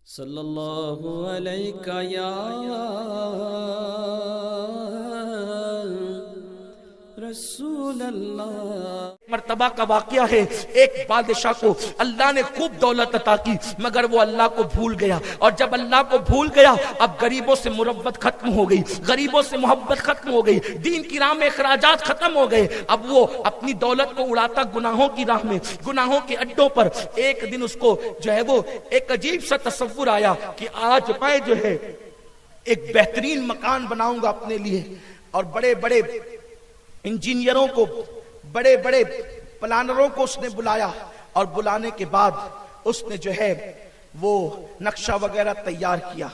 सल्लल्लाहु अलैका या रसूल अल्लाह। मर्तबा का वाकया है, एक बादशाह को अल्लाह ने खूब दौलत अता की, मगर वो अल्लाह को भूल गया। और जब अल्लाह को भूल गया, अब गरीबों से मुरब्बत खत्म हो गई, गरीबों से मोहब्बत खत्म हो गई, दीन की राह में अखराजात खत्म हो गए। अब वो अपनी दौलत को उड़ाता गुनाहों की राह में, गुनाहों के अड्डों पर। एक दिन उसको जो है वो एक अजीब सा तसव्वुर आया कि आज मैं जो है एक बेहतरीन मकान बनाऊंगा अपने लिए। और बड़े बड़े इंजीनियरों को, बड़े बड़े प्लानरों को उसने बुलाया, और बुलाने के बाद उसने जो है वो नक्शा वगैरह तैयार किया।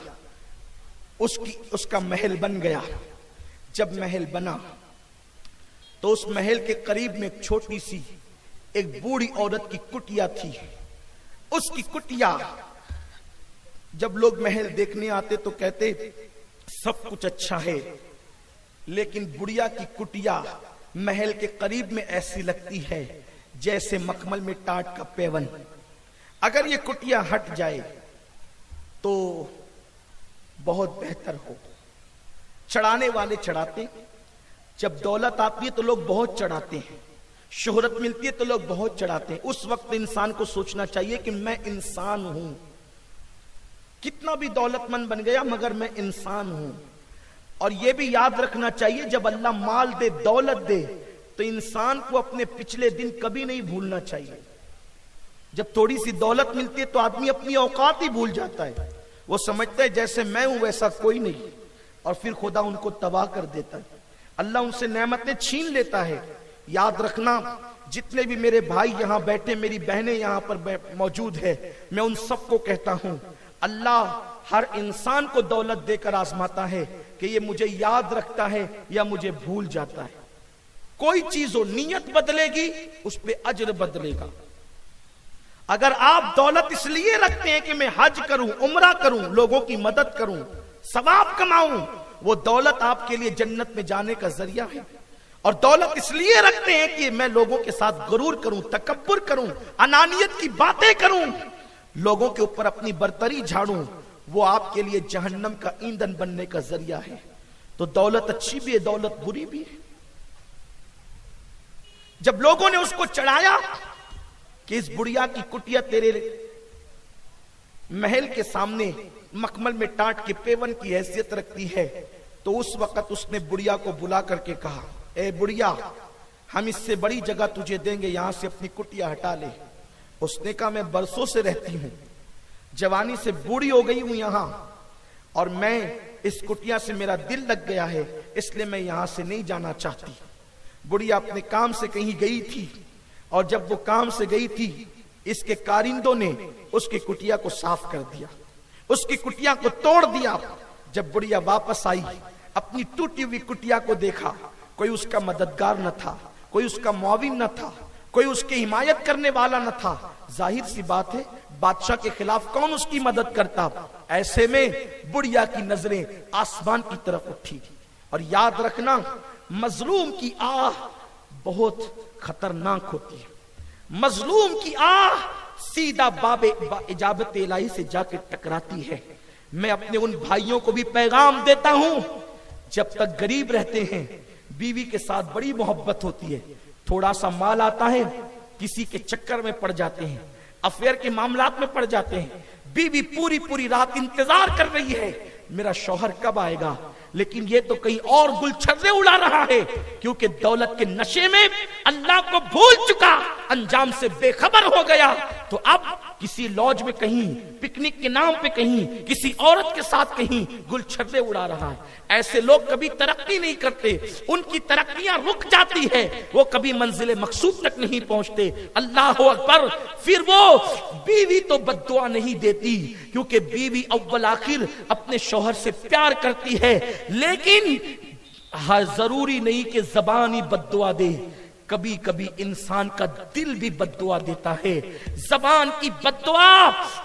उसका महल बन गया। जब महल बना तो उस महल के करीब में एक छोटी सी एक बूढ़ी औरत की कुटिया थी। उसकी कुटिया, जब लोग महल देखने आते तो कहते सब कुछ अच्छा है, लेकिन बुढ़िया की कुटिया महल के करीब में ऐसी लगती है जैसे मखमल में टाट का पेवन। अगर ये कुटिया हट जाए तो बहुत बेहतर हो। चढ़ाने वाले चढ़ाते, जब दौलत आती है तो लोग बहुत चढ़ाते हैं, शोहरत मिलती है तो लोग बहुत चढ़ाते हैं। उस वक्त इंसान को सोचना चाहिए कि मैं इंसान हूं, कितना भी दौलतमंद बन गया मगर मैं इंसान हूं। और यह भी याद रखना चाहिए, जब अल्लाह माल दे, दौलत दे, तो इंसान को अपने पिछले दिन कभी नहीं भूलना चाहिए। जब थोड़ी सी दौलत मिलती है तो आदमी अपनी औकात ही भूल जाता है। वो समझता है जैसे मैं हूं वैसा कोई नहीं, और फिर खुदा उनको तबाह कर देता है, अल्लाह उनसे नेमतें छीन लेता है। याद रखना, जितने भी मेरे भाई यहां बैठे, मेरी बहनें यहां पर मौजूद है, मैं उन सबको कहता हूं, अल्लाह हर इंसान को दौलत देकर आजमाता है कि ये मुझे याद रखता है या मुझे भूल जाता है। कोई चीज हो, नियत बदलेगी, उस पे अजर बदलेगा। अगर आप दौलत इसलिए रखते हैं कि मैं हज करूं, उम्रा करूं, लोगों की मदद करूं, सवाब कमाऊं, वो दौलत आपके लिए जन्नत में जाने का जरिया है। और दौलत इसलिए रखते हैं कि मैं लोगों के साथ गुरूर करूं, तकब्बुर करूं, अनानियत की बातें करूं, लोगों के ऊपर अपनी बर्तरी झाड़ूं, वो आपके लिए जहन्नम का ईंधन बनने का जरिया है। तो दौलत अच्छी भी है, दौलत बुरी भी है। जब लोगों ने उसको चढ़ाया कि इस बुढ़िया की कुटिया तेरे महल के सामने मखमल में टाट के पेवन की हैसियत रखती है, तो उस वक्त उसने बुढ़िया को बुला करके कहा, ए बुढ़िया, हम इससे बड़ी जगह तुझे देंगे, यहां से अपनी कुटिया हटा ले। उसने कहा, मैं बरसों से रहती हूं, जवानी से बूढ़ी हो गई हूं यहां, और मैं इस कुटिया से मेरा दिल लग गया है, इसलिए मैं यहां से नहीं जाना चाहती। बुढ़िया अपने काम से कहीं गई थी, और जब वो काम से गई थी, इसके कारिंदों ने उसकी कुटिया को साफ कर दिया, उसकी कुटिया को तोड़ दिया। जब बुढ़िया वापस आई, अपनी टूटी हुई कुटिया को देखा, कोई उसका मददगार न था, कोई उसका मुआविन न था, कोई उसकी हिमायत करने वाला न था। जाहिर सी बात है, बादशाह के खिलाफ कौन उसकी मदद करता। ऐसे में बुढ़िया की नजरें आसमान की तरफ उठी। और याद रखना, मजलूम की आह बहुत खतरनाक होती है। मजलूम की आह सीधा बाबे इजाबत इलाही से जाके टकराती है। मैं अपने उन भाइयों को भी पैगाम देता हूं, जब तक गरीब रहते हैं, बीवी के साथ बड़ी मोहब्बत होती है, थोड़ा सा माल आता है, किसी के चक्कर में पड़ जाते हैं, अफेयर के मामलात में पड़ जाते हैं, बीवी पूरी पूरी रात इंतजार कर रही है मेरा शौहर कब आएगा, लेकिन ये तो कहीं और गुलछर्रे उड़ा रहा है, क्योंकि दौलत के नशे में अल्लाह को भूल चुका, अंजाम से बेखबर हो गया। तो अब किसी लॉज में कहीं, पिकनिक के नाम पे कहीं, किसी औरत के साथ कहीं गुलछर्रे उड़ा रहा है। ऐसे लोग कभी तरक्की नहीं करते, उनकी तरक्कियां रुक जाती है, वो कभी मंजिले मकसूद तक नहीं पहुंचते। अल्लाह अकबर। फिर वो बीवी तो बद्दुआ नहीं देती, क्योंकि बीवी अव्वल आखिर अपने शौहर से प्यार करती है, लेकिन जरूरी नहीं कि जबान ही बद्दुआ दे, कभी कभी इंसान का दिल भी बद्दुआ देता है। जबान की बद्दुआ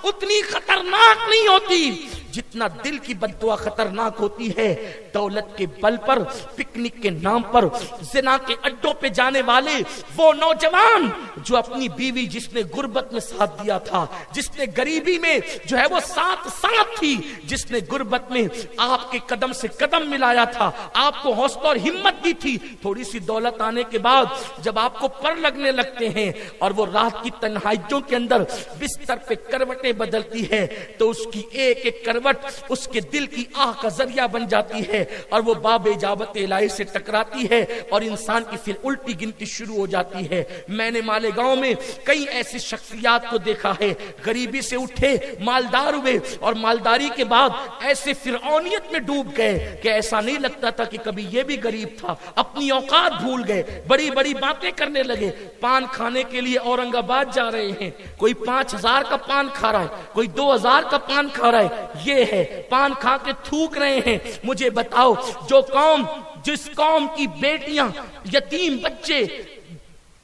उतनी खतरनाक नहीं होती जितना दिल की बद्दुआ खतरनाक होती है, दौलत के बल पर, पिकनिक के नाम पर जिना के अड्डों पे जाने वाले वो नौजवान जो अपनी बीवी जिसने गुर्बत में साथ दिया था, जिसने गरीबी में जो है वो साथ थी, जिसने गुर्बत में आपके कदम से कदम मिलाया था, आपको हौसला और हिम्मत दी थी, थोड़ी सी दौलत आने के बाद जब आपको पर लगने लगते हैं और वो रात की तन्हाइयों के अंदर बिस्तर पे करवटें बदलती है, तो उसकी एक एक करवट उसके दिल की आह का जरिया बन जाती है और वो बाबे इजाबत इलाही से टकराती है और इंसान की फिर उल्टी गिनती शुरू हो जाती है। मैंने मालेगांव में कई ऐसी शख्सियात को देखा है, गरीबी से उठे मालदार हुए और मालदारी के बाद ऐसे फिरौनियत में डूब गए कि ऐसा नहीं लगता था कि कभी ये भी गरीब था, अपनी औकात भूल गए, बड़ी बड़ी बातें करने लगे। पान खाने के लिए औरंगाबाद जा रहे हैं, कोई 5000 का पान खा रहा है, कोई 2000 का पान खा रहा है, ये है पान खा के थूक रहे हैं। मुझे बताओ, जो कौम, जिस कौम की बेटियां, यतीम बच्चे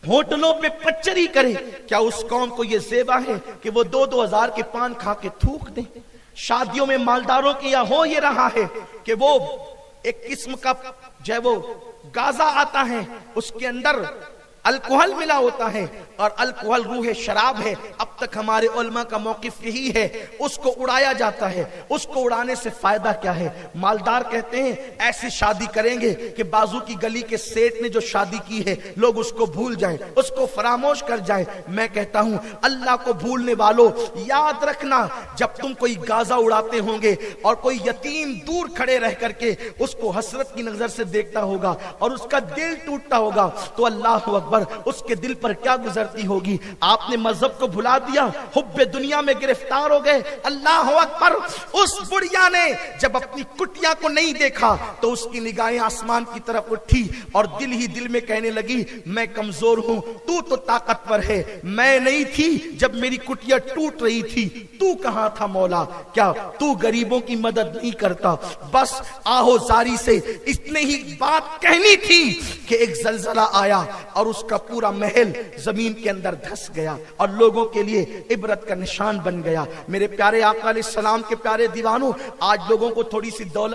होटलों पे पच्चरी करे, क्या उस कौम को ये ज़ेबा है कि वो 2-2 हजार के पान खा के थूक दें? शादियों में मालदारों के यहाँ हो ये रहा है कि वो एक किस्म का जो है वो गाजा आता है, उसके अंदर अल्कोहल मिला होता है और अल्कोहल रूह शराब है। अब तक हमारे उलमा का मौकिफ यही है, उसको उड़ाया जाता है। उसको उड़ाने से फायदा क्या है? मालदार कहते हैं ऐसी शादी करेंगे कि बाजू की गली के सेठ ने जो शादी की है लोग उसको भूल जाएं, उसको फरामोश कर जाएं। मैं कहता हूं अल्लाह को भूलने वालों, याद रखना, जब तुम कोई गाजा उड़ाते होंगे और कोई यतीम दूर खड़े रह करके उसको हसरत की नजर से देखता होगा और उसका दिल टूटता होगा, तो अल्लाह अकबर, उसके दिल पर क्या गुजरती होगी। आपने मजहब को भुला दिया, हुब्बे दुनिया में गिरफ्तार हो गए। अल्लाह अकबर, उस बुढ़िया ने जब अपनी कुटिया को नहीं देखा तो उसकी निगाहें आसमान की तरफ उठी और दिल ही दिल में कहने लगी, मैं कमजोर हूं, तू तो ताकतवर है, मैं नहीं थी जब मेरी कुटिया टूट रही थी, तू कहां था मौला? क्या तू गरीबों की मदद नहीं करता? बस आहोजारी से इतने ही बात कहनी थी कि एक जलजला आया और उसका पूरा महल जमीन के अंदर धंस गया और लोगों के लिए इबरत का निशान बन गया। मेरे प्यारे आका अलैहि सलाम के प्यारे दीवानों, आज लोगों को थोड़ी सी दौलत